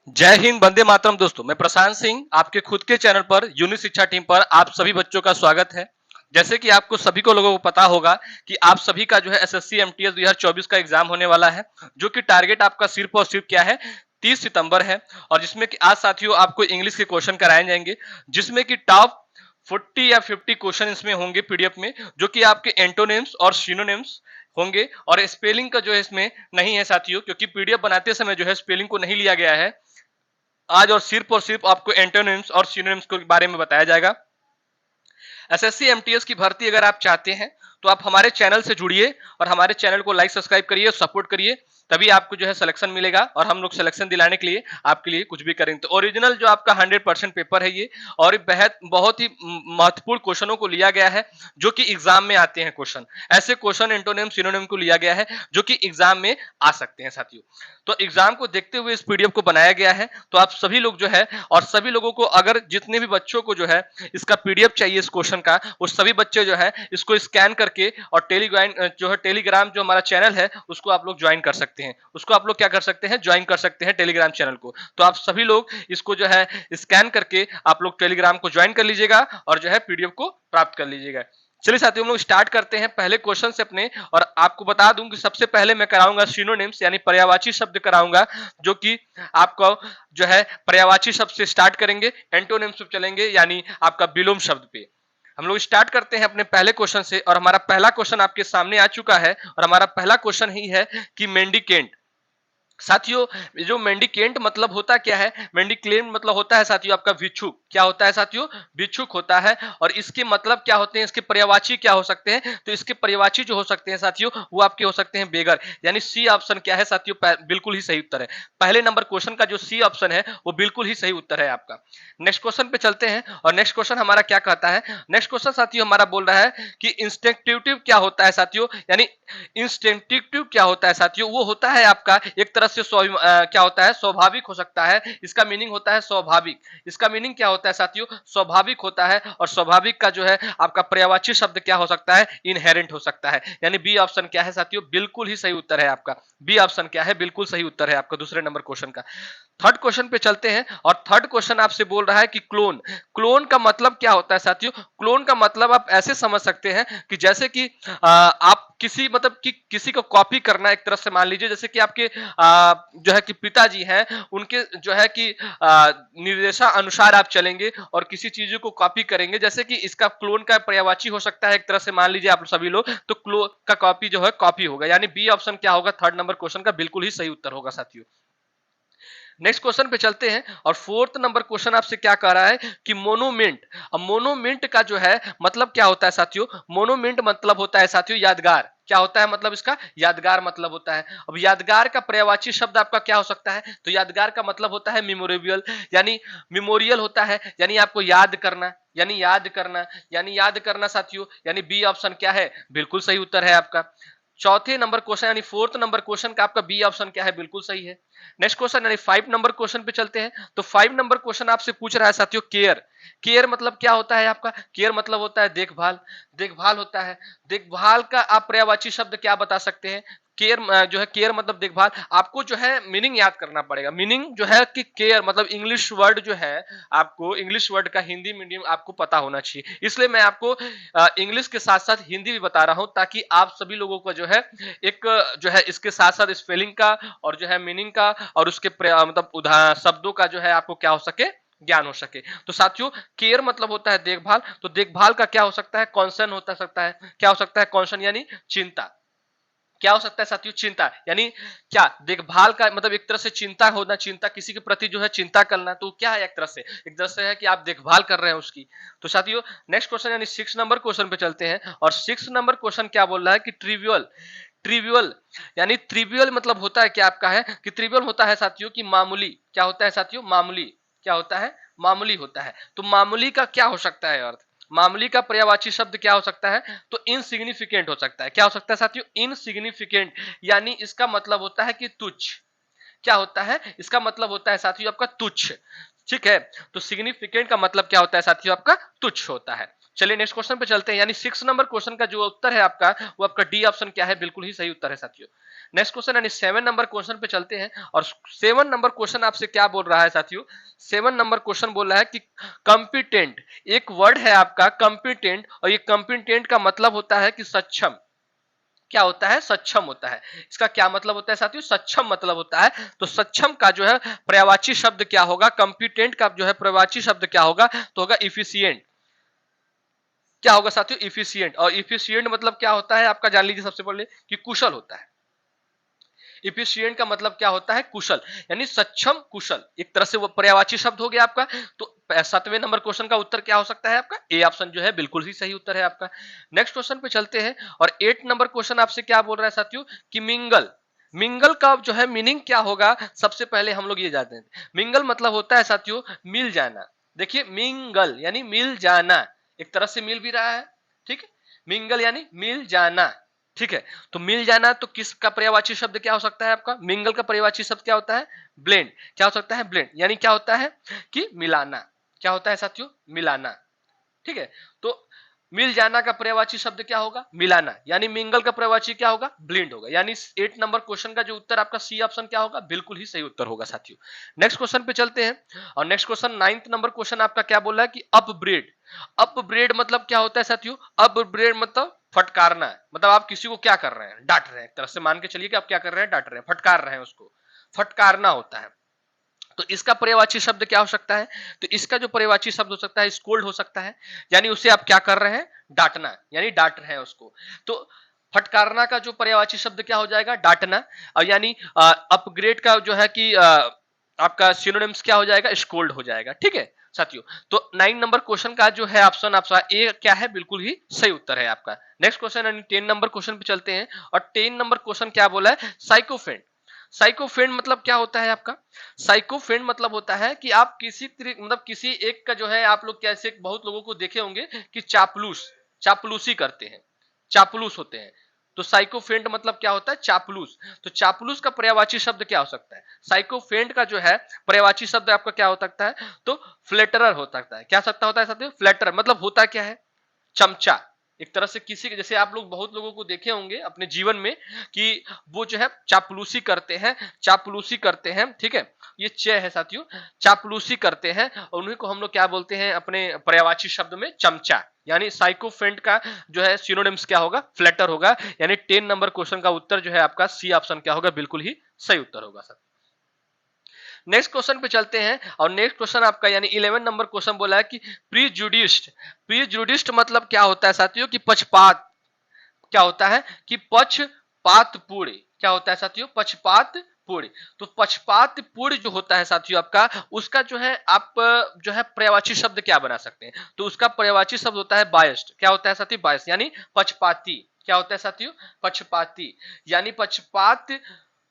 जय हिंद, वंदे मातरम। दोस्तों, मैं प्रशांत सिंह आपके खुद के चैनल पर यूनि शिक्षा टीम पर आप सभी बच्चों का स्वागत है। जैसे कि आपको सभी को लोगों को पता होगा कि आप सभी का जो है एसएससी एमटीएस 2024 का एग्जाम होने वाला है, जो कि टारगेट आपका सिर्फ और सिर्फ क्या है, 30 सितंबर है। और जिसमें कि आज साथियों आपको इंग्लिश के क्वेश्चन कराए जाएंगे, जिसमें कि टॉप 40 या 50 क्वेश्चन इसमें होंगे पीडीएफ में, जो कि आपके एंटोनिम्स और सिनोनिम्स होंगे। और स्पेलिंग का जो है इसमें नहीं है साथियों, क्योंकि पीडीएफ बनाते समय जो है स्पेलिंग को नहीं लिया गया है आज। और सिर्फ आपको एंटोनिम्स और सिनोनिम्स के बारे में बताया जाएगा। एसएससी एमटीएस की भर्ती अगर आप चाहते हैं तो आप हमारे चैनल से जुड़िए और हमारे चैनल को लाइक सब्सक्राइब करिए, सपोर्ट करिए, तभी आपको जो है सिलेक्शन मिलेगा। और हम लोग सिलेक्शन दिलाने के लिए आपके लिए कुछ भी करेंगे। तो ओरिजिनल जो आपका 100% पेपर है ये, और ये बहुत ही महत्वपूर्ण क्वेश्चनों को लिया गया है जो कि एग्जाम में आते हैं क्वेश्चन। ऐसे क्वेश्चन एंटोनिम सिनोनिम को लिया गया है जो कि एग्जाम में आ सकते हैं साथियों। तो एग्जाम को देखते हुए इस पीडीएफ को बनाया गया है। तो आप सभी लोग जो है, और सभी लोगों को, अगर जितने भी बच्चों को जो है इसका पीडीएफ चाहिए इस क्वेश्चन का, वो सभी बच्चे जो है इसको स्कैन करके और टेलीग्राम जो हमारा चैनल है उसको आप लोग ज्वाइन कर सकते हैं। उसको आप लोग क्या कर सकते हैं, ज्वाइन कर सकते हैं टेलीग्राम चैनल को। तो आप सभी लोग इसको जो है स्कैन करके आप लोग टेलीग्राम को ज्वाइन कर लीजिएगा और जो है पीडीएफ को प्राप्त कर लीजिएगा। चलिए साथियों, हम लोग स्टार्ट करते हैं पहले क्वेश्चन से अपने। और आपको बता दूं कि सबसे पहले मैं कराऊंगा सिनोनिम्स यानी पर्यायवाची शब्द कराऊंगा, जो कि आपको जो है पर्यायवाची शब्द से स्टार्ट करेंगे, एंटोनिम्स पे चलेंगे यानी आपका विलोम शब्द पे। हम लोग स्टार्ट करते हैं अपने पहले क्वेश्चन से। और हमारा पहला क्वेश्चन आपके सामने आ चुका है, और हमारा पहला क्वेश्चन ही है कि मेंडिकेंट। साथियों, जो मेंडिकेंट मतलब होता क्या है, मेंडिक्लेंट मतलब होता है साथियों आपका भिक्षुक। क्या होता है साथियों, भिक्षुक होता है। और इसके मतलब क्या होते हैं, इसके पर्यायवाची क्या हो सकते हैं, तो इसके पर्यायवाची जो हो सकते हैं साथियों वो आपके हो सकते हैं बेगर। यानी सी ऑप्शन क्या है साथियों, बिल्कुल ही सही उत्तर है। पहले नंबर क्वेश्चन का जो सी ऑप्शन है वो बिल्कुल ही सही उत्तर है आपका। नेक्स्ट क्वेश्चन पे चलते हैं, और नेक्स्ट क्वेश्चन हमारा क्या कहता है। नेक्स्ट क्वेश्चन साथियों हमारा बोल रहा है कि इंस्टिंक्टिव क्या होता है साथियों, यानी इंस्टिंक्टिव क्या होता है साथियों, वो होता है आपका एक तरह से क्या होता है, स्वाभाविक हो सकता है। इसका मीनिंग होता है स्वाभाविक। इसका मीनिंग क्या होता है साथियों, स्वाभाविक होता है। और स्वाभाविक का जो है आपका पर्यायवाची शब्द क्या हो सकता है, इनहेरेंट हो सकता है। यानी बी ऑप्शन क्या है साथियों, बिल्कुल ही सही उत्तर है आपका। बी ऑप्शन क्या है, बिल्कुल सही उत्तर है आपका दूसरे नंबर क्वेश्चन का। थर्ड क्वेश्चन पे चलते हैं, और थर्ड क्वेश्चन आपसे बोल रहा है कि क्लोन। क्लोन का मतलब क्या होता है साथियों, क्लोन का मतलब आप ऐसे समझ सकते हैं कि जैसे कि आप किसी मतलब कि किसी को कॉपी करना, एक तरह से मान लीजिए जैसे कि आपके जो है कि पिताजी हैं, उनके जो है कि निर्देशा अनुसार आप चलेंगे और किसी चीज को कॉपी करेंगे। जैसे कि इसका क्लोन का पर्यायवाची हो सकता है एक तरह से मान लीजिए आप सभी लोग, तो क्लोन का कॉपी जो है कॉपी होगा। यानी बी ऑप्शन क्या होगा, थर्ड नंबर क्वेश्चन का बिल्कुल ही सही उत्तर होगा साथियों। नेक्स्ट क्वेश्चन पे चलते हैं, और फोर्थ नंबर क्वेश्चन आपसे क्या कह रहा है कि मोनोमेंट। अब मोनोमेंट का जो है मतलब क्या होता है साथियों, मोनोमेंट मतलब होता है साथियों यादगार। क्या होता है मतलब इसका, यादगार मतलब होता है। अब यादगार का पर्यायवाची शब्द आपका क्या हो सकता है, तो यादगार का मतलब होता है मेमोरेबल, यानी मेमोरियल होता है, यानी आपको याद करना, यानी याद करना, यानी याद करना साथियों। यानी बी ऑप्शन क्या है, बिल्कुल सही उत्तर है आपका। चौथे नंबर क्वेश्चन यानी फोर्थ नंबर क्वेश्चन का आपका बी ऑप्शन क्या है, बिल्कुल सही है। नेक्स्ट क्वेश्चन यानी 5 नंबर क्वेश्चन पे चलते हैं। तो 5 नंबर क्वेश्चन आपसे पूछ रहा है साथियों केयर। केयर मतलब क्या होता है आपका, केयर मतलब होता है देखभाल। देखभाल होता है। देखभाल का आप पर्यायवाची शब्द क्या बता सकते हैं, केयर जो है, केयर मतलब देखभाल। आपको जो है मीनिंग याद करना पड़ेगा। मीनिंग जो है कि केयर मतलब इंग्लिश वर्ड जो है, आपको इंग्लिश वर्ड का हिंदी मीडियम आपको पता होना चाहिए। इसलिए मैं आपको इंग्लिश के साथ साथ हिंदी भी बता रहा हूं, ताकि आप सभी लोगों को जो है एक जो है इसके साथ साथ स्पेलिंग का और जो है मीनिंग का और उसके मतलब शब्दों का जो है आपको क्या हो सके, ज्ञान हो सके। तो साथियों केयर मतलब होता है देखभाल। तो देखभाल का क्या हो सकता है, कॉन्सर्न होता सकता है। क्या हो सकता है, कॉन्सर्न यानी चिंता। क्या हो सकता है साथियों, चिंता। यानी क्या, देखभाल का मतलब एक तरह से चिंता होना, चिंता किसी के प्रति जो है चिंता करना। तो क्या है, एक तरह से है कि आप देखभाल कर रहे हैं उसकी। तो साथियों नेक्स्ट क्वेश्चन यानी 6 नंबर क्वेश्चन पे चलते हैं, और 6 नंबर क्वेश्चन क्या बोल रहा है कि ट्रिवियल। ट्रिवियल यानी ट्रिवियल मतलब होता है क्या आपका है कि ट्रिवियल होता है साथियों की मामूली। क्या होता है साथियों, मामूली। क्या होता है, मामूली होता है। तो मामूली का क्या हो सकता है अर्थ, मामूली का पर्यायवाची शब्द क्या हो सकता है, तो इनसिग्निफिकेंट हो सकता है। क्या हो सकता है साथियों, इनसिग्निफिकेंट। यानी इसका मतलब होता है कि तुच्छ। क्या होता है, इसका मतलब होता है साथियों आपका तुच्छ। ठीक है, तो सिग्निफिकेंट का मतलब क्या होता है साथियों आपका, तुच्छ होता है। चलिए नेक्स्ट क्वेश्चन पे चलते हैं, यानी 6 नंबर क्वेश्चन का जो उत्तर है आपका, वो आपका डी ऑप्शन क्या है, बिल्कुल ही सही उत्तर है साथियों। नेक्स्ट क्वेश्चन यानी 7 नंबर क्वेश्चन पे चलते हैं, और 7 नंबर क्वेश्चन आपसे क्या बोल रहा है साथियों, 7 नंबर क्वेश्चन बोल रहा है कि कॉम्पिटेंट, एक वर्ड है आपका कॉम्पिटेंट, और ये कॉम्पिटेंट का मतलब होता है कि सक्षम। क्या होता है, सक्षम होता है। इसका क्या मतलब होता है साथियों, सक्षम मतलब होता है। तो सक्षम का जो है पर्यायवाची शब्द क्या होगा, कॉम्पिटेंट का जो है पर्यायवाची शब्द क्या होगा, तो होगा इफिशिएंट। क्या होगा साथियों, इफिशिएंट। और इफिशिएंट मतलब क्या होता है आपका, जान लीजिए सबसे पहले कि कुशल होता है। इफिशिएंट का मतलब क्या होता है, कुशल, यानी सक्षम कुशल, एक तरह से वो पर्यायवाची शब्द हो गया आपका। तो 7वें नंबर क्वेश्चन का उत्तर क्या हो सकता है आपका, ए ऑप्शन जो है बिल्कुल ही सही उत्तर है आपका। नेक्स्ट क्वेश्चन पे चलते हैं, और 8 नंबर क्वेश्चन आपसे क्या बोल रहा है साथियों, कि मिंगल, मिंगल का जो है मीनिंग क्या होगा, सबसे पहले हम लोग ये जानते हैं। मिंगल मतलब होता है साथियों मिल जाना। देखिए मिंगल यानी मिल जाना, एक तरह से मिल भी रहा है, ठीक है, मिंगल यानी मिल जाना, ठीक है। तो मिल जाना, तो किसका पर्यायवाची शब्द क्या हो सकता है आपका, मिंगल का पर्यायवाची शब्द क्या होता है, ब्लेंड। क्या हो सकता है, ब्लेंड, यानी क्या होता है कि मिलाना। क्या होता है साथियों, मिलाना, ठीक है। तो मिल जाना का पर्यायवाची शब्द क्या होगा, मिलाना, यानी मिंगल का पर्यायवाची क्या होगा, ब्लेंड होगा। यानी 8 नंबर क्वेश्चन का जो उत्तर आपका सी ऑप्शन क्या होगा, बिल्कुल ही सही उत्तर होगा साथियों। नेक्स्ट क्वेश्चन पे चलते हैं, और next question 9th number question आपका क्या बोल रहा है कि अपब्रेड। अपब्रेड मतलब क्या होता है साथियों, अपब्रेड मतलब फटकारना, मतलब आप किसी को क्या कर रहे हैं, डांट रहे हैं, एक तरह से मान के चलिए कि आप क्या कर रहे हैं, डांट रहे हैं, फटकार रहे हैं उसको, फटकारना होता है। तो इसका पर्यायवाची शब्द क्या हो सकता है, तो इसका जो पर्यायवाची शब्द हो सकता है स्कोल्ड हो सकता है, यानी उसे आप क्या कर रहे हैं, डांटना, यानी डांट रहे हैं उसको। तो फटकारना का जो पर्यायवाची शब्द क्या हो जाएगा, डांटना। और यानी अपग्रेड का जो है कि आपका सिनोनिम्स क्या हो जाएगा, स्कोल्ड हो जाएगा, ठीक है साथियों। तो 9 नंबर क्वेश्चन का जो है ऑप्शन आपका ए क्या है, बिल्कुल ही सही उत्तर है आपका। नेक्स्ट क्वेश्चन यानी 10 नंबर क्वेश्चन पे चलते हैं, और 10 नंबर क्वेश्चन क्या बोला है, साइकोफेंट। साइकोफेंट मतलब क्या होता है आपका, साइकोफेंट मतलब होता है कि आप किसी मतलब किसी एक का जो है, आप लोग कैसे बहुत लोगों को देखे होंगे कि चापलूस, चापलूसी करते हैं, चापलूस होते हैं। तो साइकोफेंट मतलब क्या होता है, चापलूस। तो चापलूस का पर्यायवाची शब्द क्या हो सकता है, साइकोफेंट का जो है पर्यायवाची शब्द आपका क्या हो सकता है, तो फ्लेटरर हो सकता है। क्या सकता होता है साथियों, फ्लेटरर, मतलब होता क्या है, चमचा। एक तरह से किसी के, जैसे आप लोग बहुत लोगों को देखे होंगे अपने जीवन में कि वो जो है चापलूसी करते हैं, चापलूसी करते हैं, ठीक है, ये च है साथियों, चापलूसी करते हैं, और उन्हीं को हम लोग क्या बोलते हैं अपने पर्यायवाची शब्द में, चमचा। यानी साइकोफेंट का जो है सिनोनिम्स क्या होगा, फ्लैटर होगा। यानी 10 नंबर क्वेश्चन का उत्तर जो है आपका सी ऑप्शन क्या होगा, बिल्कुल ही सही उत्तर होगा सर। नेक्स्ट क्वेश्चन पे चलते हैं, और नेक्स्ट क्वेश्चन आपका यानी 11 नंबर क्वेश्चन बोला है कि प्रीजुडिस्ड। प्रीजुडिस्ड मतलब क्या होता है साथियों, कि पक्षपात। क्या होता है कि पक्षपात पूर्ण। क्या होता है साथियों, पक्षपात पूर्ण। तो पक्षपात पूर्ण जो होता है साथियों आपका, उसका जो है आप जो है पर्यायवाची शब्द क्या बना सकते हैं, तो उसका पर्यायवाची शब्द होता है बायस्ड। क्या होता है साथियों, बायस्ड, यानी पक्षपाती। क्या होता है साथियों, पक्षपाती, यानी पक्षपात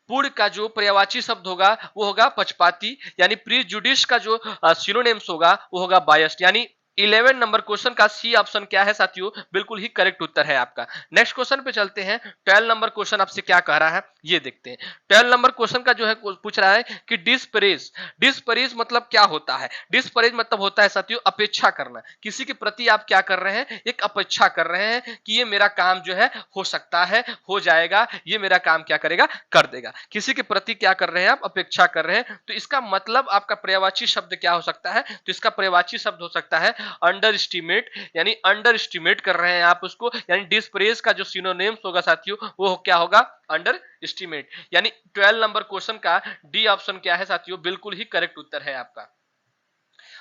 पूर्ण का जो पर्यायवाची शब्द होगा वो होगा पक्षपाती। यानी प्रीजुडिस का जो सिनोनिम्स होगा वो होगा बायस्ड। यानी 11 नंबर क्वेश्चन का सी ऑप्शन क्या है साथियों, बिल्कुल ही करेक्ट उत्तर है आपका। नेक्स्ट क्वेश्चन पे चलते हैं, 12 नंबर क्वेश्चन आपसे क्या कह रहा है, ये देखते हैं। 12 नंबर क्वेश्चन का जो है पूछ रहा है कि डिस्परेज। डिस्परेज मतलब क्या होता है, डिस्परेज मतलब होता है साथियों अपेक्षा करना। किसी के प्रति आप क्या कर रहे हैं, एक अपेक्षा कर रहे हैं कि ये मेरा काम जो है हो सकता है, हो जाएगा, ये मेरा काम क्या करेगा, कर देगा। किसी के प्रति क्या कर रहे हैं आप, अपेक्षा कर रहे हैं। तो इसका मतलब आपका पर्यायवाची शब्द क्या हो सकता है, तो इसका पर्यायवाची शब्द हो सकता है अंडर एस्टिमेट। यानी अंडर एस्टिमेट कर रहे हैं आप उसको, यानी डिस्प्रेस का जो सिनोनिम्स होगा साथियों वो क्या होगा, अंडर एस्टिमेट। यानी 12 नंबर क्वेश्चन का डी ऑप्शन क्या है साथियों, बिल्कुल ही करेक्ट उत्तर है आपका।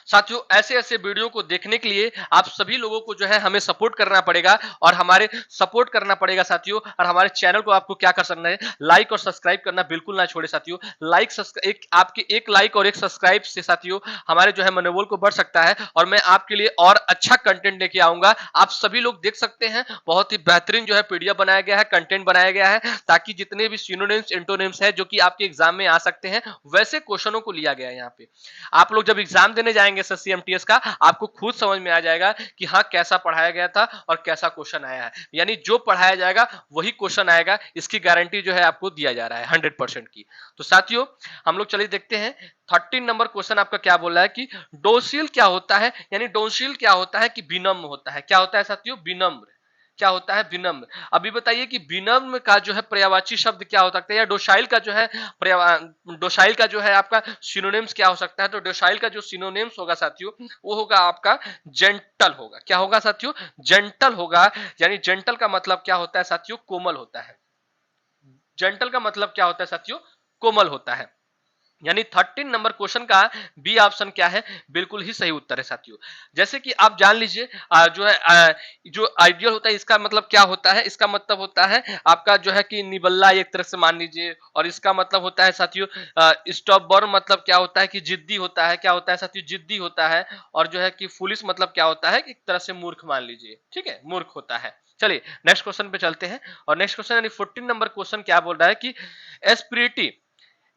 साथियों ऐसे ऐसे वीडियो को देखने के लिए आप सभी लोगों को जो है हमें सपोर्ट करना पड़ेगा, और हमारे सपोर्ट करना पड़ेगा साथियों। और हमारे चैनल को आपको क्या कर सकना है, लाइक और सब्सक्राइब करना बिल्कुल ना छोड़े साथियों। लाइक एक आपके एक लाइक और एक सब्सक्राइब से साथियों हमारे जो है मनोबल को बढ़ सकता है, और मैं आपके लिए और अच्छा कंटेंट लेके आऊंगा। आप सभी लोग देख सकते हैं बहुत ही बेहतरीन जो है पीडीएफ बनाया गया है, कंटेंट बनाया गया है, ताकि जितने भी सिनोनिम्स एंटोनिम्स है जो कि आपके एग्जाम में आ सकते हैं वैसे क्वेश्चनों को लिया गया है। यहाँ पे आप लोग जब एग्जाम देने जाएंगे पढ़ाएंगे एसएससी एमटीएस का, आपको खुद समझ में आ जाएगा कि हाँ कैसा पढ़ाया गया था और कैसा क्वेश्चन आया है। यानी जो पढ़ाया जाएगा वही क्वेश्चन आएगा, इसकी गारंटी जो है आपको दिया जा रहा है 100% की। तो साथियों हम लोग चलिए देखते हैं 13 नंबर क्वेश्चन आपका क्या बोल रहा है कि डोसील क्या होता है, यानी डोसील क्या होता है कि विनम्र होता है। क्या होता है साथियों? विनम्र। क्या होता है? विनम्र। अभी बताइए कि विनम्र का जो है पर्यायवाची शब्द क्या हो सकता है, या डोसाइल का जो है डोसाइल का जो है आपका सिनोनिम्स क्या हो सकता है। तो डोसाइल का जो सिनोनिम्स होगा साथियों वो होगा आपका जेंटल होगा। क्या होगा साथियों? जेंटल होगा। यानी जेंटल का मतलब क्या होता है साथियों? कोमल होता है। जेंटल का मतलब क्या होता है साथियों? कोमल होता है। यानी 13 नंबर क्वेश्चन का बी ऑप्शन क्या है? बिल्कुल ही सही उत्तर है साथियों। जैसे कि आप जान लीजिए जो है जो आइडियल होता है इसका मतलब क्या होता है? इसका मतलब होता है आपका जो है कि निबल्ला एक तरह से मान लीजिए, और इसका मतलब होता है साथियों स्टॉबबर्न मतलब क्या होता है कि जिद्दी होता है। क्या होता है साथियों? जिद्दी होता है। और जो है कि फुलिश मतलब क्या होता है? एक तरह से मूर्ख मान लीजिए, ठीक है, मूर्ख होता है। चलिए नेक्स्ट क्वेश्चन पे चलते हैं। और नेक्स्ट क्वेश्चन यानी 14 नंबर क्वेश्चन क्या बोल रहा है कि एस्पिरिटी।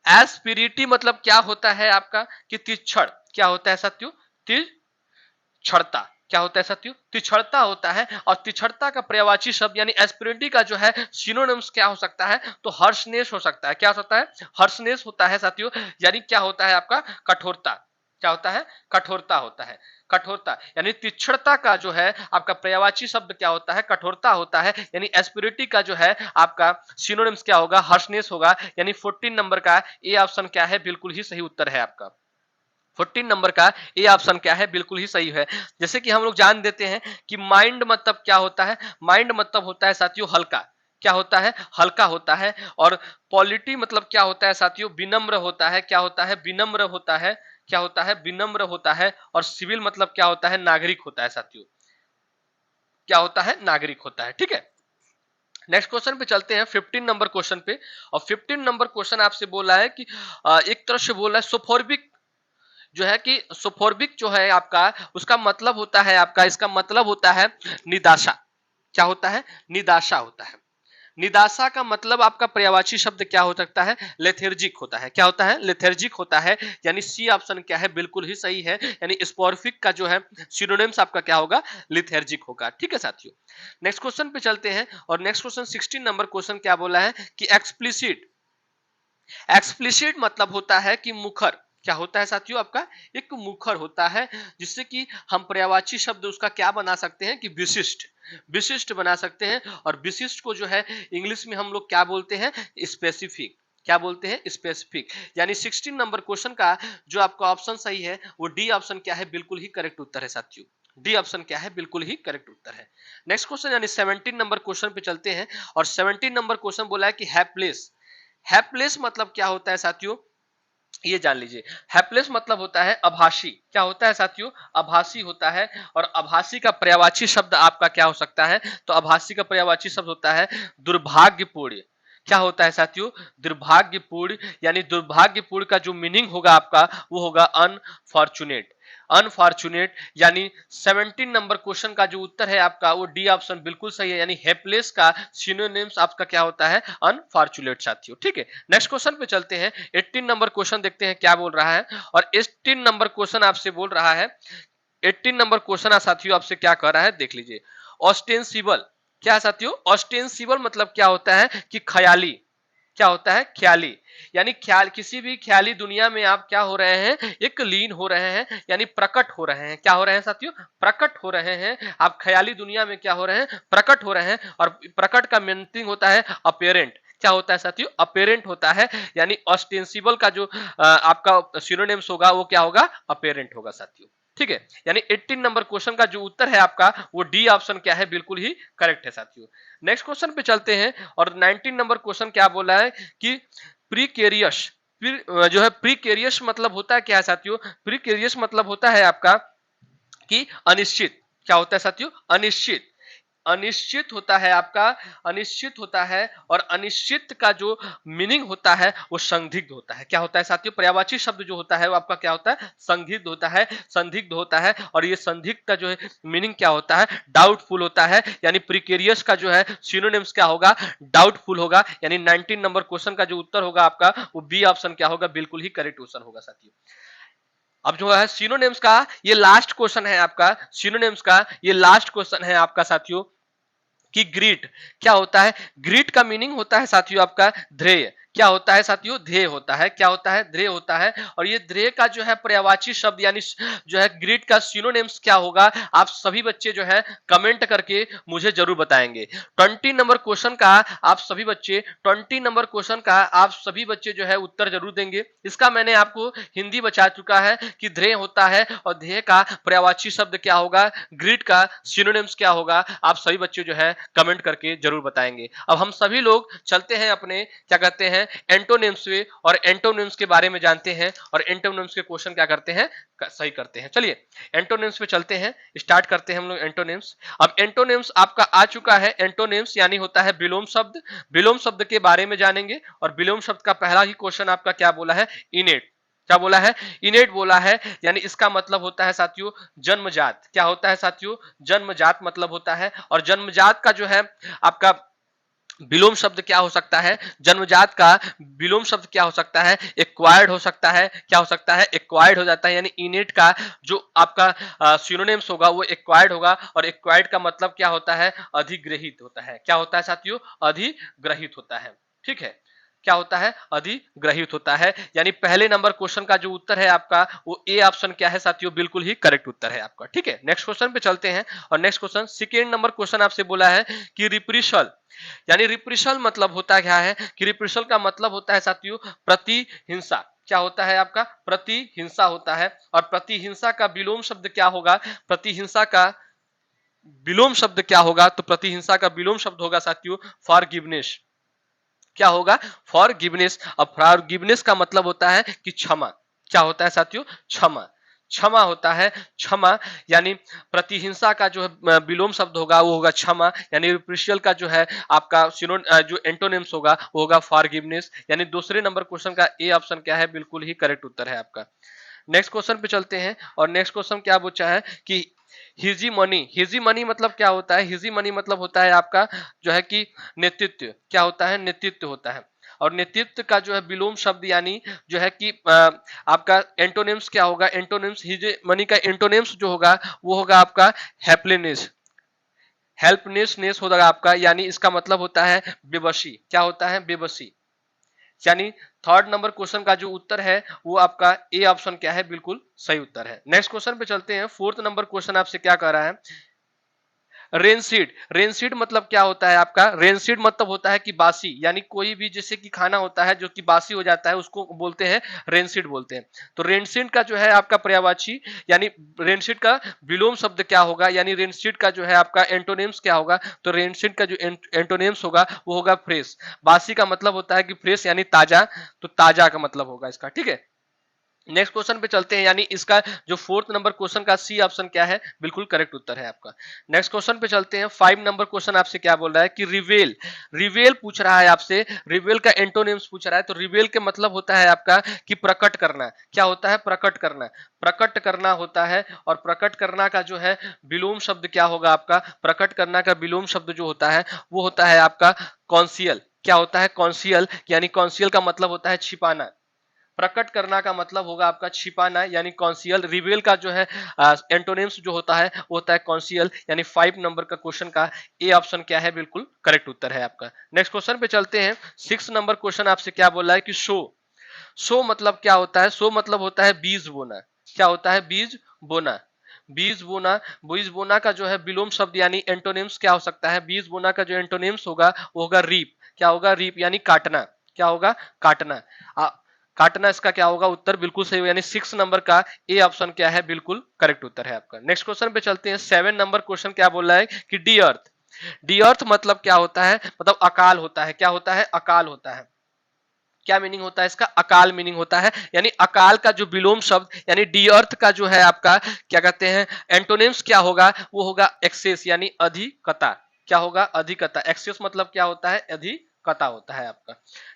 एस्पिरिटी मतलब क्या होता है आपका कि तिछड़। क्या होता है साथियों? तिछड़ता। क्या होता है साथियों? तिछड़ता होता है। और तिछड़ता का पर्यायवाची शब्द यानी एस्पिरिटी का जो है सिनोनिम्स क्या हो सकता है? तो हर्षनेस हो सकता है। क्या हो सकता है? हर्षनेस होता है साथियों। यानी क्या होता है आपका? कठोरता। क्या होता है? कठोरता होता है। कठोरता यानी तिछड़ता का जो है आपका पर्यायवाची शब्द क्या होता है? कठोरता होता है। यानी एस्पिरिटी का जो है आपका सिनोनिम्स क्या होगा? हर्षनेस होगा। यानी 14 नंबर का ए ऑप्शन क्या है? बिल्कुल ही सही उत्तर है आपका। 14 नंबर का ए ऑप्शन क्या है? बिल्कुल ही सही है। जैसे कि हम लोग जान देते हैं कि माइंड मतलब क्या होता है? माइंड मतलब होता है साथियों हल्का। क्या होता है? हल्का होता है। और पॉलिटी मतलब क्या होता है साथियों? विनम्र होता है। क्या होता है? विनम्र होता है। क्या होता है? विनम्र होता है। और सिविल मतलब क्या होता है? नागरिक होता है साथियों। क्या होता है? नागरिक होता है। ठीक है, नेक्स्ट क्वेश्चन पे चलते हैं 15 नंबर क्वेश्चन पे। और 15 नंबर क्वेश्चन आपसे बोला है कि एक तरह से बोला है सोफोर्बिक जो है कि सोफोर्बिक जो है आपका उसका मतलब होता है आपका, इसका मतलब होता है निदाशा। क्या होता है? निदाशा होता है। निदाशा का मतलब आपका पर्यायवाची शब्द क्या हो सकता है? लेथेर्जिक होता है। क्या होता है? लेथेर्जिक होता है। यानी सी ऑप्शन क्या है? बिल्कुल ही सही है। यानी स्पोर्फिक का जो है सिनोनिम्स आपका क्या होगा? लिथेर्जिक होगा। ठीक है साथियों, नेक्स्ट क्वेश्चन पे चलते हैं। और नेक्स्ट क्वेश्चन 16 नंबर क्वेश्चन क्या बोला है कि एक्सप्लिसिट। एक्सप्लिसिट मतलब होता है कि मुखर। क्या होता है साथियों आपका? एक मुखर होता है, जिससे कि हम पर्यायवाची शब्द उसका क्या बना सकते हैं कि विशिष्ट। विशिष्ट बना सकते हैं। और विशिष्ट को जो है इंग्लिश में हम लोग क्या बोलते हैं? स्पेसिफिक। क्या बोलते हैं? स्पेसिफिक। यानी 16 नंबर क्वेश्चन का जो आपका ऑप्शन सही है वो डी ऑप्शन क्या है? बिल्कुल ही करेक्ट उत्तर है साथियों। डी ऑप्शन क्या है? बिल्कुल ही करेक्ट उत्तर है। नेक्स्ट क्वेश्चन यानी 17 नंबर क्वेश्चन पे चलते हैं। और 17 नंबर क्वेश्चन बोला है कि हैप्लेस। हैप्लेस मतलब क्या होता है साथियों? ये जान लीजिए। हैप्लेस मतलब होता है आभासी। क्या होता है साथियों? आभासी होता है। और आभासी का पर्यायवाची शब्द आपका क्या हो सकता है? तो आभासी का पर्यायवाची शब्द होता है दुर्भाग्यपूर्ण। क्या होता है साथियों? दुर्भाग्यपूर्ण। यानी दुर्भाग्यपूर्ण का जो मीनिंग होगा आपका वो होगा अनफॉर्चुनेट। अनफॉर्चुनेट। यानी 17 नंबर क्वेश्चन का जो उत्तर है आपका वो डी ऑप्शन बिल्कुल सही है। यानी हेल्पलेस का सिनोनिम्स आपका क्या होता है? अनफॉर्चुनेट साथियों। ठीक है, नेक्स्ट क्वेश्चन पे चलते हैं। 18 नंबर क्वेश्चन देखते हैं क्या बोल रहा है। और 18 नंबर क्वेश्चन आपसे बोल रहा है, 18 नंबर क्वेश्चन साथियों आपसे क्या कह रहा है देख लीजिए। ऑस्टेंसिबल। क्या है साथियों? ऑस्टेंसिबल मतलब क्या होता है कि ख्याली। क्या होता है? ख्याली। यानी ख्याल, किसी भी ख्याली दुनिया में आप क्या हो रहे हैं? एक लीन हो रहे हैं। यानी प्रकट हो रहे हैं। क्या हो रहे हैं साथियों? प्रकट हो रहे हैं। आप ख्याली दुनिया में क्या हो रहे हैं? प्रकट हो रहे हैं। और प्रकट का मीनिंग होता है अपेरेंट। क्या होता है साथियों? अपेरेंट होता है। यानी ऑस्टेंसिबल का जो आपका सिनोनिम्स होगा वो क्या होगा? अपेरेंट होगा साथियों। ठीक है, यानी 18 नंबर क्वेश्चन का जो उत्तर है आपका वो डी ऑप्शन क्या है? बिल्कुल ही करेक्ट है साथियों। नेक्स्ट क्वेश्चन पे चलते हैं। और 19 नंबर क्वेश्चन क्या बोला है कि प्रीकेरियस। जो है प्रीकेरियस मतलब होता है क्या है साथियों? प्रीकेरियस मतलब होता है आपका कि अनिश्चित। क्या होता है साथियों? अनिश्चित। अनिश्चित होता है आपका, अनिश्चित होता है। और अनिश्चित का जो मीनिंग होता है वो संदिग्ध होता है। क्या होता है साथियों? पर्यायवाची शब्द जो होता है वो आपका क्या होता है? संदिग्ध होता है। संदिग्ध होता है। और ये संदिग्ध का जो है मीनिंग क्या होता है? डाउटफुल होता है। यानी प्रिकेरियस का जो है सिनोनिम्स क्या होगा? डाउटफुल होगा। यानी 19 नंबर क्वेश्चन का जो उत्तर होगा आपका वो बी ऑप्शन क्या होगा? बिल्कुल ही करेक्ट उत्तर होगा साथियों। अब जो है सिनोनिम्स का ये लास्ट क्वेश्चन है आपका, सिनोनिम्स का ये लास्ट क्वेश्चन है आपका साथियों कि ग्रीट क्या होता है। ग्रीट का मीनिंग होता है साथियों आपका ध्येय। क्या होता है साथियों, ध्येय होता है। क्या होता है, ध्येय होता है। और ये ध्येय का जो है पर्यायवाची शब्द यानी जो है ग्रीट का सिनोनिम्स क्या होगा, आप सभी बच्चे जो है कमेंट करके मुझे जरूर बताएंगे। 20 नंबर क्वेश्चन का आप सभी बच्चे 20 नंबर क्वेश्चन का आप सभी बच्चे जो है उत्तर जरूर देंगे। इसका मैंने आपको हिंदी बचा चुका है कि ध्येय होता है और ध्येय का पर्यायवाची शब्द क्या होगा, ग्रीट का सिनोनिम्स क्या होगा, आप सभी बच्चे जो है कमेंट करके जरूर बताएंगे। अब हम सभी लोग चलते हैं अपने क्या कहते हैं एंटोनिम्स पे और एंटोनिम्स के बारे में जानते हैं और एंटोनिम्स के क्वेश्चन क्या करते हैं, सही करते हैं। चलिए एंटोनिम्स पे चलते हैं, स्टार्ट करते हैं हम लोग एंटोनिम्स। अब एंटोनिम्स आपका आ चुका है, एंटोनिम्स यानी होता है विलोम शब्द। विलोम शब्द के बारे में जानेंगे और विलोम शब्द का पहला ही क्वेश्चन आपका क्या बोला है, इनेट। क्या बोला है, इनेट बोला है। यानी इसका मतलब होता है साथियों जन्मजात। क्या होता है साथियों, जन्मजात मतलब होता है। और जन्मजात का जो है आपका विलोम शब्द क्या हो सकता है, जन्मजात का विलोम शब्द क्या हो सकता है, एक्वायर्ड हो सकता है। क्या हो सकता है, एक्वायर्ड हो जाता है। यानी इनेट का जो आपका सिनोनिम्स होगा वो एक्वायर्ड होगा और एक्वायर्ड का मतलब क्या होता है, अधिग्रहित होता है। क्या होता है साथियों, अधिग्रहित होता है। ठीक है, क्या होता है, अधिग्रहित होता है। यानी पहले नंबर क्वेश्चन का जो उत्तर है आपका वो ए ऑप्शन क्या है साथियों, बिल्कुल ही करेक्ट उत्तर है आपका। ठीक है, नेक्स्ट क्वेश्चन पे चलते हैं। और next question second number question आपसे बोला है कि रिप्रिशल यानी रिप्रिशल मतलब होता क्या है, कि रिप्रिशल का मतलब होता है साथियों प्रतिहिंसा। क्या होता है आपका, प्रतिहिंसा होता है। और प्रतिहिंसा का विलोम शब्द क्या होगा, प्रतिहिंसा का विलोम शब्द क्या होगा, तो प्रतिहिंसा का विलोम शब्द होगा साथियों फॉरगिवनेस। क्या होगा, फॉरगिवनेस। अब फॉरगिवनेस का मतलब होता है कि क्षमा। क्या होता है साथियों, क्षमा। क्षमा होता है, क्षमा। यानी प्रतिहिंसा का जो है विलोम शब्द होगा वो होगा क्षमा। यानी रिप्रिशियल का जो है आपका जो एंटोनिम्स होगा वो होगा फॉरगिवनेस। यानी दूसरे नंबर क्वेश्चन का ए ऑप्शन क्या है, बिल्कुल ही करेक्ट उत्तर है आपका। नेक्स्ट क्वेश्चन पे चलते हैं। और नेक्स्ट क्वेश्चन क्या पूछा है कि हिजी मनी। हिजी मनी मतलब क्या होता है, हिजी मनी मतलब होता है आपका जो है कि नेतृत्व। क्या होता है, नेतृत्व होता है। और नेतृत्व का जो है विलोम शब्द यानी जो है कि आपका एंटोनिम्स क्या होगा, एंटोनिम्स हिजी मनी का एंटोनिम्स जो होगा वो होगा आपका हैप्पीनेस। हेल्पनेस होगा आपका। यानी इसका मतलब होता है बेबसी। क्या होता है, बेबसी। यानी थर्ड नंबर क्वेश्चन का जो उत्तर है वो आपका ए ऑप्शन क्या है, बिल्कुल सही उत्तर है। नेक्स्ट क्वेश्चन पे चलते हैं। फोर्थ नंबर क्वेश्चन आपसे क्या कह रहा है, रेनसीड। रेनसीड मतलब क्या होता है आपका, रेनसीड मतलब होता है कि बासी। यानी कोई भी जैसे कि खाना होता है जो कि बासी हो जाता है उसको बोलते हैं रेनसीड बोलते हैं। तो रेनसीड का जो है आपका पर्यायवाची यानी रेनसीड का विलोम शब्द क्या होगा, यानी रेनसीड का जो है आपका एंटोनिम्स क्या होगा, तो रेनसीड का जो एंटोनिम्स होगा वो होगा फ्रेश। बासी का मतलब होता है कि फ्रेश यानी ताजा, तो ताजा का मतलब होगा इसका। ठीक है, नेक्स्ट क्वेश्चन पे चलते हैं। यानी इसका जो फोर्थ नंबर क्वेश्चन का सी ऑप्शन क्या है, बिल्कुल करेक्ट उत्तर है आपका। नेक्स्ट क्वेश्चन पे चलते हैं। 5 नंबर क्वेश्चन आपसे क्या बोल रहा है कि रिवेल। रिवेल पूछ रहा है आपसे, रिवेल का एंटोनिम्स पूछ रहा है। तो रिवेल के मतलब होता है आपका कि प्रकट करना। क्या होता है, प्रकट करना। प्रकट करना होता है। और प्रकट करना का जो है विलोम शब्द क्या होगा आपका, प्रकट करना का विलोम शब्द जो होता है वो होता है आपका कॉन्सियल। क्या होता है, कॉन्सियल। यानी कॉन्सियल का मतलब होता है छिपाना। प्रकट करना का मतलब होगा आपका छिपाना यानी कॉन्सियल। रिवेल का जो है एंटोनिम्स जो होता है वो होता है कॉन्सियल। यानी 5 नंबर का क्वेश्चन का ए ऑप्शन क्या है, बिल्कुल करेक्ट उत्तर है आपका। नेक्स्ट क्वेश्चन पे चलते हैं। 6 नंबर क्वेश्चन आपसे क्या बोल रहा है कि शो। शो मतलब क्या होता है, शो मतलब होता है बीज बोना। क्या होता है, बीज बोना। बीज बोना, बीज बोना का जो है विलोम शब्द यानी एंटोनिम्स क्या हो सकता है, बीज बोना का जो एंटोनिम्स होगा वो होगा रीप। क्या होगा, रीप यानी काटना। क्या होगा, काटना। काटना इसका क्या होगा उत्तर, बिल्कुल सही। यानी 6 नंबर का ए ऑप्शन क्या है, बिल्कुल करेक्ट उत्तर है आपका। नेक्स्ट क्वेश्चन पे चलते हैं। 7 नंबर क्वेश्चन क्या बोल रहा है कि डी अर्थ। डी अर्थ मतलब क्या होता है, मतलब अकाल होता है। क्या होता है, अकाल होता है। क्या मीनिंग होता है इसका, अकाल मीनिंग होता है। यानी अकाल का जो विलोम शब्द यानी डी अर्थ का जो है आपका क्या कहते हैं एंटोनिम्स क्या होगा, वो होगा एक्सेस यानी अधिकता। क्या होगा, अधिकता। एक्सेस मतलब क्या होता है, अधिकता होता है आपका।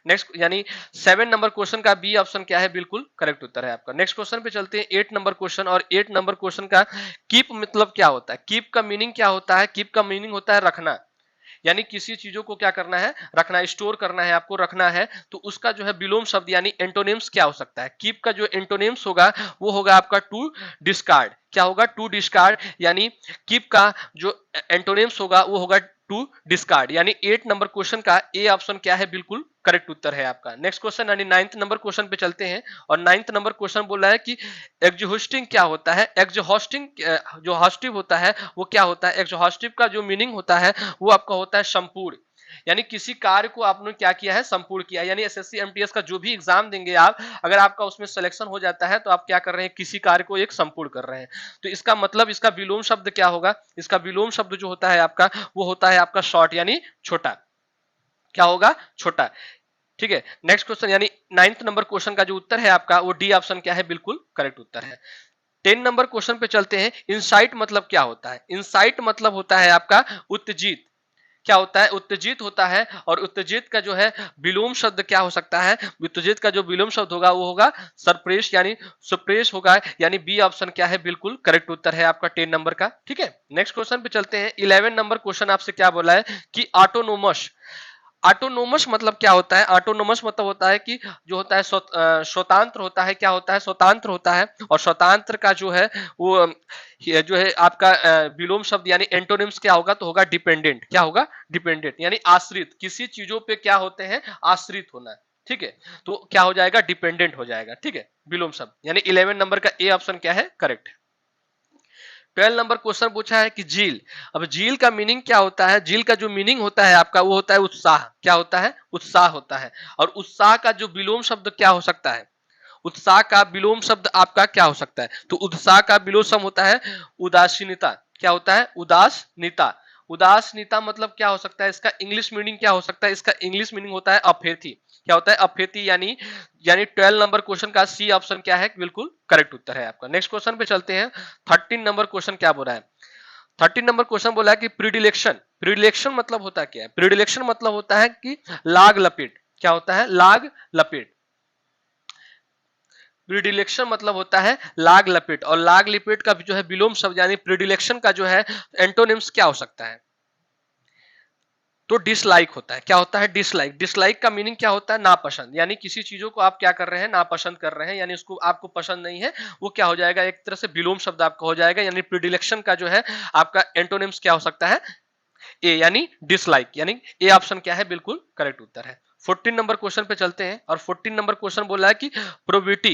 नेक्स्ट यानी 7 नंबर क्वेश्चन का बी ऑप्शन क्या है, बिल्कुल करेक्ट उत्तर है आपका। नेक्स्ट क्वेश्चन पे चलते हैं 8 नंबर क्वेश्चन। और 8 नंबर क्वेश्चन का कीप मतलब क्या होता है, कीप का मीनिंग क्या होता है, कीप का मीनिंग होता है रखना। यानी किसी चीजों को क्या करना है, रखना है, स्टोर करना है, आपको रखना है, तो उसका जो है विलोम शब्द यानी एंटोनिम्स क्या हो सकता है। कीप का जो एंटोनिम्स होगा वो होगा आपका टू डिस्कार्ड। क्या होगा, टू डिस्कार्ड, यानी कीप का जो एंटोनिम्स होगा वो होगा टू डिस्कार्ड। यानी 8 नंबर क्वेश्चन का ए ऑप्शन क्या है, बिल्कुल करेक्ट उत्तर है आपका। नेक्स्ट क्वेश्चन यानी 9th नंबर क्वेश्चन पे चलते हैं, और 9th नंबर क्वेश्चन बोल रहा है कि एग्जॉस्टिंग क्या होता है। एग्जॉस्टिंग जो हॉस्टिव होता है वो क्या होता है। एग्जॉस्टिव का जो मीनिंग होता है वो आपका होता है संपूर्ण, यानी किसी कार्य को आपने क्या किया है, संपूर्ण किया। यानी एसएससी एमटीएस का जो भी एग्जाम देंगे आप, अगर आपका उसमें सिलेक्शन हो जाता है तो आप क्या कर रहे हैं, किसी कार्य को एक संपूर्ण कर रहे हैं। तो इसका मतलब इसका विलोम शब्द क्या होगा, इसका विलोम शब्द जो होता है आपका वो होता है आपका शॉर्ट यानी छोटा। क्या होगा, छोटा। ठीक है, नेक्स्ट क्वेश्चन यानी 9th नंबर क्वेश्चन का जो उत्तर है आपका वो डी ऑप्शन क्या है, बिल्कुल करेक्ट उत्तर है। 10 नंबर क्वेश्चन पे चलते हैं। इंसाइट मतलब क्या होता है। इंसाइट मतलब होता है आपका उत्तेजित। क्या होता है, उत्तेजित होता है। और उत्तेजित का जो है विलोम शब्द क्या हो सकता है, उत्तेजित का जो विलोम शब्द होगा वो होगा सरप्रेस यानी सुप्रेस होगा। यानी बी ऑप्शन क्या है, बिल्कुल करेक्ट उत्तर है आपका 10 नंबर का। ठीक है, नेक्स्ट क्वेश्चन पे चलते हैं। 11 नंबर क्वेश्चन आपसे क्या बोला है कि ऑटोनोमस। ऑटोनोमस मतलब क्या होता है। ऑटोनोमस मतलब होता है कि जो होता है स्वतंत्र होता है। क्या होता है, स्वतंत्र होता है। और स्वतंत्र का जो है वो ये जो है आपका विलोम शब्द यानी एंटोनिम्स क्या होगा, तो होगा डिपेंडेंट। क्या होगा, डिपेंडेंट, यानी आश्रित, किसी चीजों पे क्या होते हैं, आश्रित होना। ठीक है, तो क्या हो जाएगा, डिपेंडेंट हो जाएगा। ठीक है, विलोम शब्द यानी 11 नंबर का ए ऑप्शन क्या है, करेक्ट है। 12 नंबर क्वेश्चन पूछा है कि झील। अब झील का मीनिंग क्या होता है। झील का जो मीनिंग होता है आपका वो होता है उत्साह। क्या होता है, उत्साह होता है। और उत्साह का जो विलोम शब्द क्या हो सकता है, उत्साह का विलोम शब्द आपका क्या हो सकता है, तो उत्साह का विलोम शब्द होता है उदासीनता। क्या होता है, उदासीनता। उदासीनता मतलब क्या हो सकता है, इसका इंग्लिश मीनिंग क्या हो सकता है, इसका इंग्लिश मीनिंग होता है अफेथी। क्या होता है, अफेथी। यानी 12 नंबर क्वेश्चन का सी ऑप्शन क्या है, बिल्कुल करेक्ट उत्तर है आपका। नेक्स्ट क्वेश्चन पे चलते हैं। 13 नंबर क्वेश्चन क्या बोल रहा है। 13 नंबर क्वेश्चन बोला है कि प्रीडिलेक्शन। प्रीडिलेक्शन मतलब होता क्या है, प्रीडिलेक्शन मतलब होता है कि लाग लपेट। क्या होता है, लाग लपेट। प्रीडिलेक्शन मतलब होता है लाग लपेट। और लाग लपेट का जो है विलोम शब्द यानी प्रीडिलेक्शन का जो है एंटोनिम्स क्या हो सकता है, तो डिसलाइक होता है। क्या होता है, डिसलाइक। डिसलाइक का मीनिंग क्या होता है, नापसंद। यानी किसी चीजों को आप क्या कर रहे हैं, नापसंद कर रहे हैं, यानी उसको आपको पसंद नहीं है, वो क्या हो जाएगा, एक तरह से विलोम शब्द आपका हो जाएगा। यानी प्रीडिलेक्शन का जो है आपका एंटोनिम्स क्या हो सकता है, ए यानी डिसलाइक। यानी ए ऑप्शन क्या है, बिल्कुल करेक्ट उत्तर है। 14 नंबर क्वेश्चन पे चलते हैं, और 14 नंबर क्वेश्चन बोला है कि प्रोबेबिलिटी।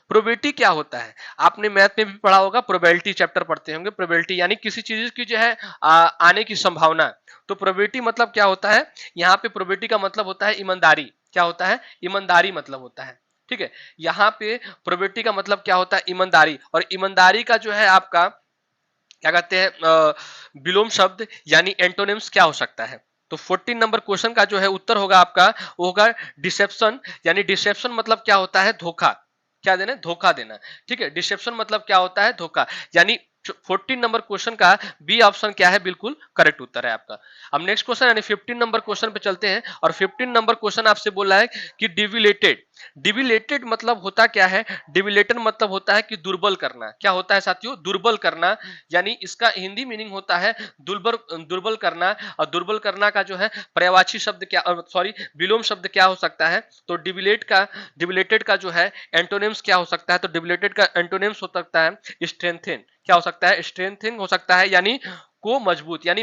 प्रोबेबिलिटी क्या होता है, आपने मैथ में भी पढ़ा होगा, प्रोबेबिलिटी चैप्टर पढ़ते होंगे। प्रोबेबिलिटी यानी किसी चीज की जो है आने की संभावना। तो प्रोबेबिलिटी मतलब क्या होता है, यहाँ पे प्रोबेबिलिटी का मतलब होता है ईमानदारी। क्या होता है, ईमानदारी मतलब होता है। ठीक है, यहाँ पे प्रोबेबिलिटी का मतलब क्या होता है, ईमानदारी। और ईमानदारी का जो है आपका क्या कहते हैं विलोम शब्द यानी एंटोनिम्स क्या हो सकता है। तो 14 नंबर क्वेश्चन का जो है उत्तर होगा आपका वो होगा डिसेप्शन। यानी डिसेप्शन मतलब क्या होता है, धोखा। क्या देना, धोखा देना। ठीक है, डिसेप्शन मतलब क्या होता है, धोखा। यानी 14 नंबर क्वेश्चन का बी ऑप्शन क्या है, बिल्कुल करेक्ट उत्तर है आपका। अब नेक्स्ट क्वेश्चन यानी 15 नंबर क्वेश्चन पे चलते हैं, और 15 नंबर क्वेश्चन आपसे बोला है कि डिविलेटेड। डिविलेटेड मतलब होता क्या है, डिविलेटेड मतलब होता है कि दुर्बल करना। क्या होता है साथियों, दुर्बल करना। यानी इसका हिंदी मीनिंग होता है दुर्बल, दुर्बल करना। और दुर्बल करना का जो है पर्यायवाची शब्द क्या, सॉरी विलोम शब्द क्या हो सकता है, तो डिविलेटेड का जो है एंटोनिम्स क्या हो सकता है, तो डिविलेटेड का एंटोनिम्स हो सकता है स्ट्रेंथेन। क्या हो सकता है, स्ट्रेंथिंग हो सकता है। यानी को मजबूत, यानी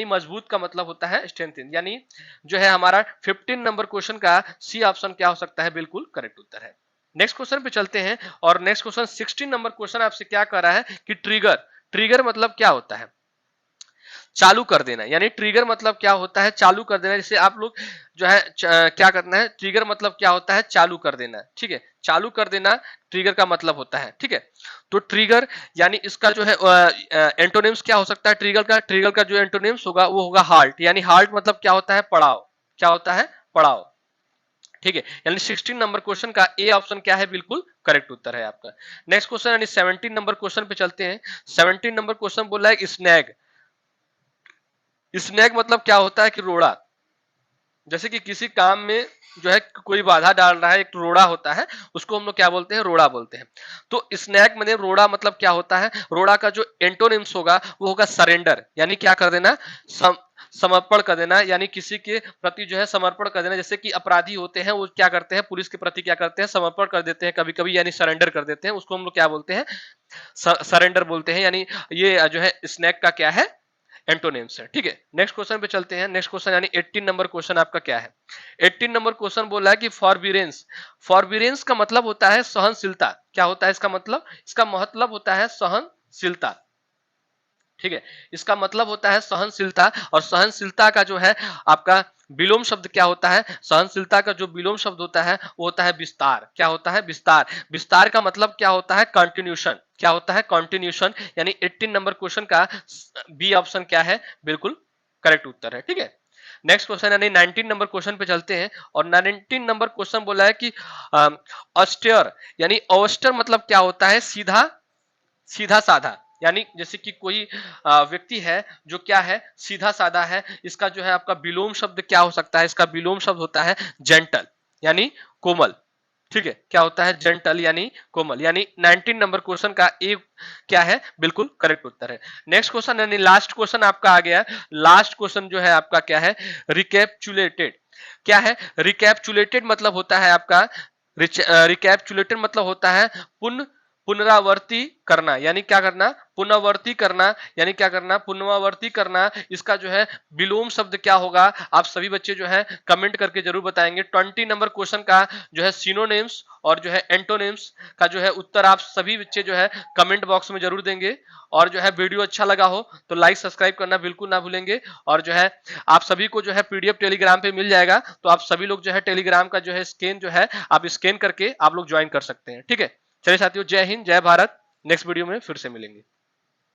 मजबूत का मतलब होता है स्ट्रेंथिंग। यानी जो है हमारा 15 नंबर क्वेश्चन का सी ऑप्शन क्या हो सकता है, बिल्कुल करेक्ट उत्तर है। नेक्स्ट क्वेश्चन पे चलते हैं, और नेक्स्ट क्वेश्चन 16 नंबर क्वेश्चन आपसे क्या कर रहा है कि ट्रिगर। ट्रिगर मतलब क्या होता है, चालू कर देना। यानी ट्रिगर मतलब क्या होता है, चालू कर देना। जैसे आप लोग जो है क्या करना है, ट्रिगर मतलब क्या होता है, चालू कर देना। ठीक है, चालू कर देना ट्रिगर का मतलब होता है। ठीक है, तो ट्रिगर यानी इसका जो है एंटोनिम्स क्या हो सकता है, ट्रिगर का जो एंटोनिम्स होगा वो होगा हाल्ट। यानी हाल्ट मतलब क्या होता है, पड़ाव। क्या होता है, पड़ाव। ठीक है, यानी 16 नंबर क्वेश्चन का ए ऑप्शन क्या है, बिल्कुल करेक्ट उत्तर है आपका। नेक्स्ट क्वेश्चन यानी 17 नंबर क्वेश्चन पे चलते हैं। 17 नंबर क्वेश्चन बोला है स्नैग। स्नैग मतलब क्या होता है कि रोड़ा। जैसे कि किसी काम में जो है कोई बाधा डाल रहा है, एक रोड़ा होता है, उसको हम लोग क्या बोलते हैं, रोड़ा बोलते हैं। तो स्नैक में रोड़ा मतलब क्या होता है, रोड़ा का जो एंटोनिम्स होगा वो होगा सरेंडर। यानी क्या कर देना, समर्पण कर देना, यानी किसी के प्रति जो है समर्पण कर देना। जैसे कि अपराधी होते हैं वो क्या करते हैं, पुलिस के प्रति क्या करते हैं, समर्पण कर देते हैं कभी कभी, यानी सरेंडर कर देते हैं, उसको हम लोग क्या बोलते हैं, सरेंडर बोलते हैं। यानी ये जो है स्नैक का क्या है, एंटोनिम्स है। ठीक है, नेक्स्ट क्वेश्चन पे चलते हैं। नेक्स्ट क्वेश्चन यानी 18 नंबर क्वेश्चन आपका क्या है, 18 नंबर क्वेश्चन बोला है कि फॉरबियरेंस, फॉरबियरेंस का मतलब होता है सहनशीलता। क्या होता है इसका मतलब, इसका मतलब होता है सहनशीलता। ठीक है, इसका मतलब होता है सहनशीलता। और सहनशीलता का जो है आपका विलोम शब्द क्या होता है, सहनशीलता का जो विलोम शब्द होता है वो होता है विस्तार। क्या होता है, विस्तार। विस्तार का मतलब क्या होता है, कंटिन्यूशन। क्या होता है, कंटिन्यूशन। यानी 18 नंबर क्वेश्चन का बी ऑप्शन क्या है, बिल्कुल करेक्ट उत्तर है। ठीक है, नेक्स्ट क्वेश्चन यानी 19 नंबर क्वेश्चन पे चलते हैं। और 19 नंबर क्वेश्चन बोला है कि ऑस्टेयर, यानी ऑस्टेयर मतलब क्या होता है, सीधा, सीधा साधा। यानी जैसे कि कोई व्यक्ति है जो क्या है, सीधा साधा है, इसका जो है आपका विलोम शब्द क्या हो सकता है, इसका विलोम शब्द होता है जेंटल, यानी कोमल। ठीक है, क्या होता है, जेंटल यानी कोमल। यानी 19 नंबर क्वेश्चन का ए क्या है, बिल्कुल करेक्ट उत्तर है। नेक्स्ट क्वेश्चन यानी लास्ट क्वेश्चन आपका आ गया। लास्ट क्वेश्चन जो है आपका क्या है, रिकैप्चुलेटेड। क्या है, रिकैप्चुलेटेड मतलब होता है आपका, रिकैप्चुलेटेड मतलब होता है पुनरावर्ती करना। यानी क्या करना, पुनरावर्ती करना। यानी क्या करना, पुनरावर्ती करना। इसका जो है विलोम शब्द क्या होगा, आप सभी बच्चे जो है कमेंट करके जरूर बताएंगे। 20 नंबर क्वेश्चन का जो है सिनोनिम्स और जो है एंटोनिम्स का जो है उत्तर आप सभी बच्चे जो है कमेंट बॉक्स में जरूर देंगे। और जो है वीडियो अच्छा लगा हो तो लाइक सब्सक्राइब करना बिल्कुल ना भूलेंगे। और जो है आप सभी को जो है पीडीएफ टेलीग्राम पे मिल जाएगा, तो आप सभी लोग जो है टेलीग्राम का जो है स्कैन जो है आप स्कैन करके आप लोग ज्वाइन कर सकते हैं। ठीक है, चलिए साथियों, जय हिंद, जय भारत। नेक्स्ट वीडियो में फिर से मिलेंगे।